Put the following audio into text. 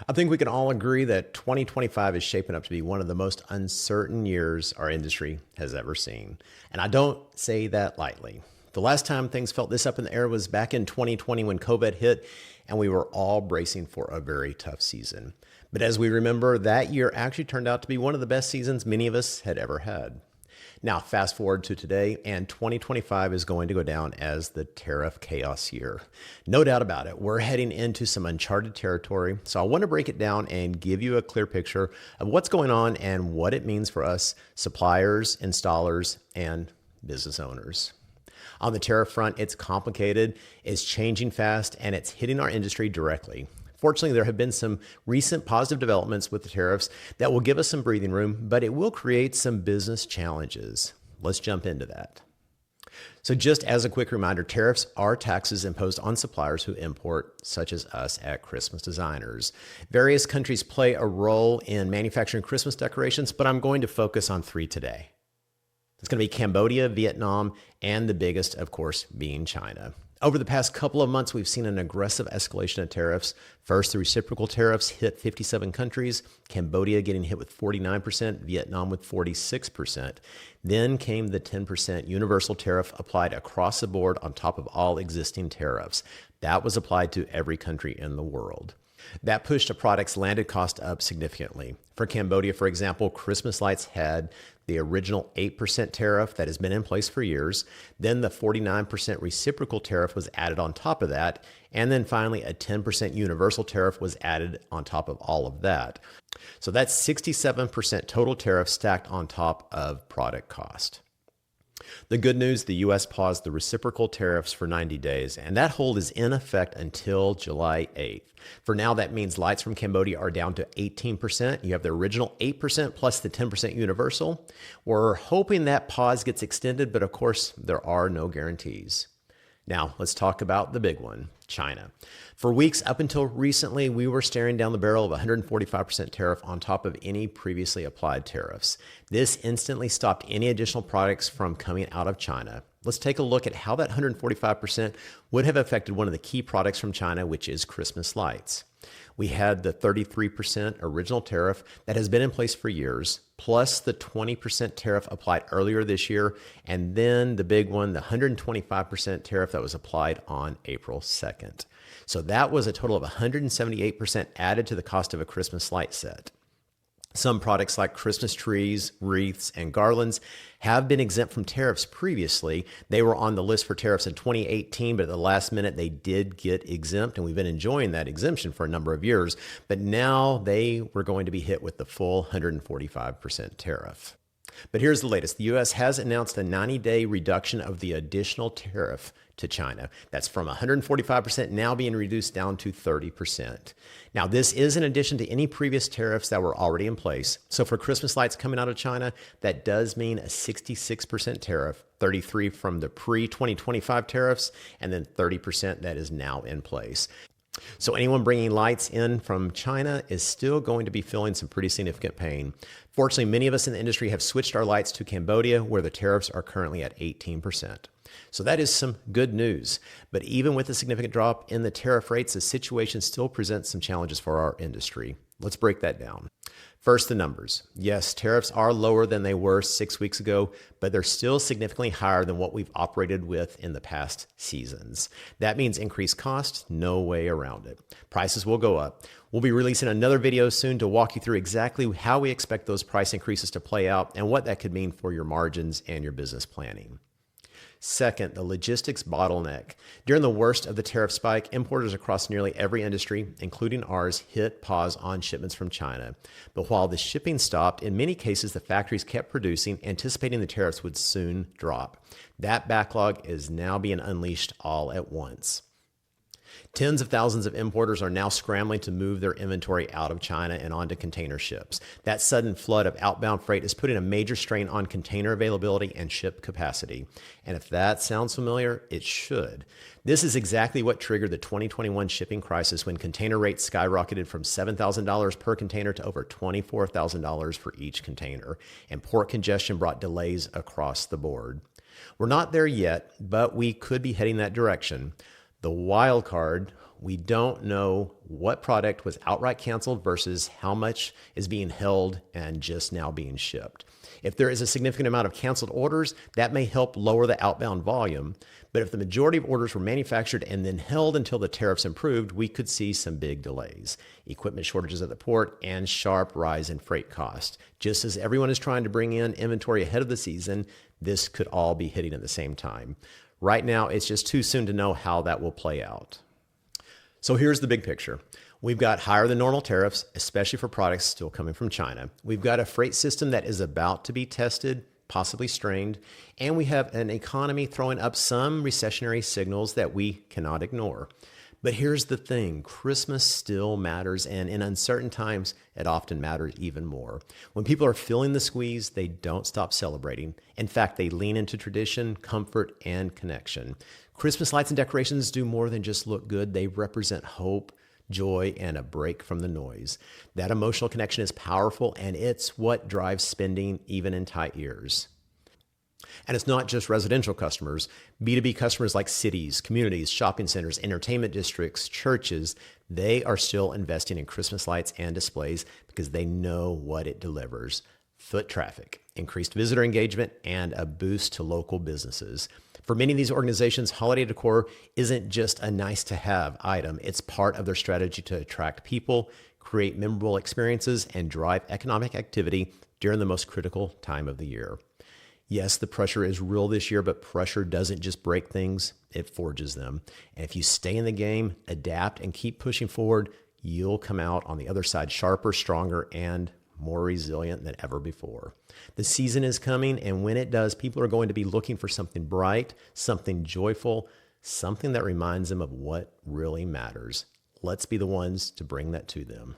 I think we can all agree that 2025 is shaping up to be one of the most uncertain years our industry has ever seen. And I don't say that lightly. The last time things felt this up in the air was back in 2020 when COVID hit, and we were all bracing for a very tough season. But as we remember, that year actually turned out to be one of the best seasons many of us had ever had. Now, fast forward to today, and 2025 is going to go down as the tariff chaos year. No doubt about it. We're heading into some uncharted territory. So I want to break it down and give you a clear picture of what's going on and what it means for us suppliers, installers, and business owners. On the tariff front, it's complicated, it's changing fast, and it's hitting our industry directly. Fortunately, there have been some recent positive developments with the tariffs that will give us some breathing room, but it will create some business challenges. Let's jump into that. So just as a quick reminder, tariffs are taxes imposed on suppliers who import, such as us at Christmas Designers. Various countries play a role in manufacturing Christmas decorations, but I'm going to focus on three today. It's going to be Cambodia, Vietnam, and the biggest, of course, being China. Over the past couple of months, we've seen an aggressive escalation of tariffs. First, the reciprocal tariffs hit 57 countries, Cambodia getting hit with 49%, Vietnam with 46%. Then came the 10% universal tariff applied across the board on top of all existing tariffs. That was applied to every country in the world. That pushed a product's landed cost up significantly. For Cambodia, for example, Christmas lights had the original 8% tariff that has been in place for years. Then the 49% reciprocal tariff was added on top of that. And then finally, a 10% universal tariff was added on top of all of that. So that's 67% total tariff stacked on top of product cost. The good news, the U.S. paused the reciprocal tariffs for 90 days, and that hold is in effect until July 8th. For now, that means lights from Cambodia are down to 18%. You have the original 8% plus the 10% universal. We're hoping that pause gets extended, but of course, there are no guarantees. Now, let's talk about the big one, China. For weeks up until recently, we were staring down the barrel of 145% tariff on top of any previously applied tariffs. This instantly stopped any additional products from coming out of China. Let's take a look at how that 145% would have affected one of the key products from China, which is Christmas lights. We had the 33% original tariff that has been in place for years, plus the 20% tariff applied earlier this year, and then the big one, the 125% tariff that was applied on April 2nd. So that was a total of 178% added to the cost of a Christmas light set. Some products like Christmas trees, wreaths, and garlands have been exempt from tariffs previously. They were on the list for tariffs in 2018, but at the last minute they did get exempt, and we've been enjoying that exemption for a number of years. But now they were going to be hit with the full 145% tariff. But here's the latest. The U.S. has announced a 90-day reduction of the additional tariff to China. That's from 145% now being reduced down to 30%. Now, this is in addition to any previous tariffs that were already in place. So for Christmas lights coming out of China, that does mean a 66% tariff, 33% from the pre-2025 tariffs, and then 30% that is now in place. So anyone bringing lights in from China is still going to be feeling some pretty significant pain. Fortunately, many of us in the industry have switched our lights to Cambodia, where the tariffs are currently at 18%. So that is some good news. But even with a significant drop in the tariff rates, the situation still presents some challenges for our industry. Let's break that down. First, the numbers. Yes, tariffs are lower than they were 6 weeks ago, but they're still significantly higher than what we've operated with in the past seasons. That means increased costs, no way around it. Prices will go up. We'll be releasing another video soon to walk you through exactly how we expect those price increases to play out and what that could mean for your margins and your business planning. Second, the logistics bottleneck. During the worst of the tariff spike, importers across nearly every industry, including ours, hit pause on shipments from China. But while the shipping stopped, in many cases, the factories kept producing, anticipating the tariffs would soon drop. That backlog is now being unleashed all at once. Tens of thousands of importers are now scrambling to move their inventory out of China and onto container ships. That sudden flood of outbound freight is putting a major strain on container availability and ship capacity. And if that sounds familiar, it should. This is exactly what triggered the 2021 shipping crisis when container rates skyrocketed from $7,000 per container to over $24,000 for each container. And port congestion brought delays across the board. We're not there yet, but we could be heading that direction. The wild card We don't know what product was outright canceled versus how much is being held and just now being shipped. If there is a significant amount of canceled orders, that may help lower the outbound volume. But if the majority of orders were manufactured and then held until the tariffs improved, we could see some big delays, equipment shortages at the port, and sharp rise in freight costs. Just as everyone is trying to bring in inventory ahead of the season, this could all be hitting at the same time. Right now, it's just too soon to know how that will play out. So here's the big picture. We've got higher than normal tariffs, especially for products still coming from China. We've got a freight system that is about to be tested, possibly strained, and we have an economy throwing up some recessionary signals that we cannot ignore. But here's the thing, Christmas still matters, and in uncertain times, it often matters even more. When people are feeling the squeeze, they don't stop celebrating. In fact, they lean into tradition, comfort, and connection. Christmas lights and decorations do more than just look good. They represent hope, joy, and a break from the noise. That emotional connection is powerful, and it's what drives spending even in tight years. And it's not just residential customers. B2B customers like cities, communities, shopping centers, entertainment districts, churches, they are still investing in Christmas lights and displays because they know what it delivers. Foot traffic, increased visitor engagement, and a boost to local businesses. For many of these organizations, holiday decor isn't just a nice-to-have item. It's part of their strategy to attract people, create memorable experiences, and drive economic activity during the most critical time of the year. Yes, the pressure is real this year, but pressure doesn't just break things, it forges them. And if you stay in the game, adapt, and keep pushing forward, you'll come out on the other side sharper, stronger, and more resilient than ever before. The season is coming, and when it does, people are going to be looking for something bright, something joyful, something that reminds them of what really matters. Let's be the ones to bring that to them.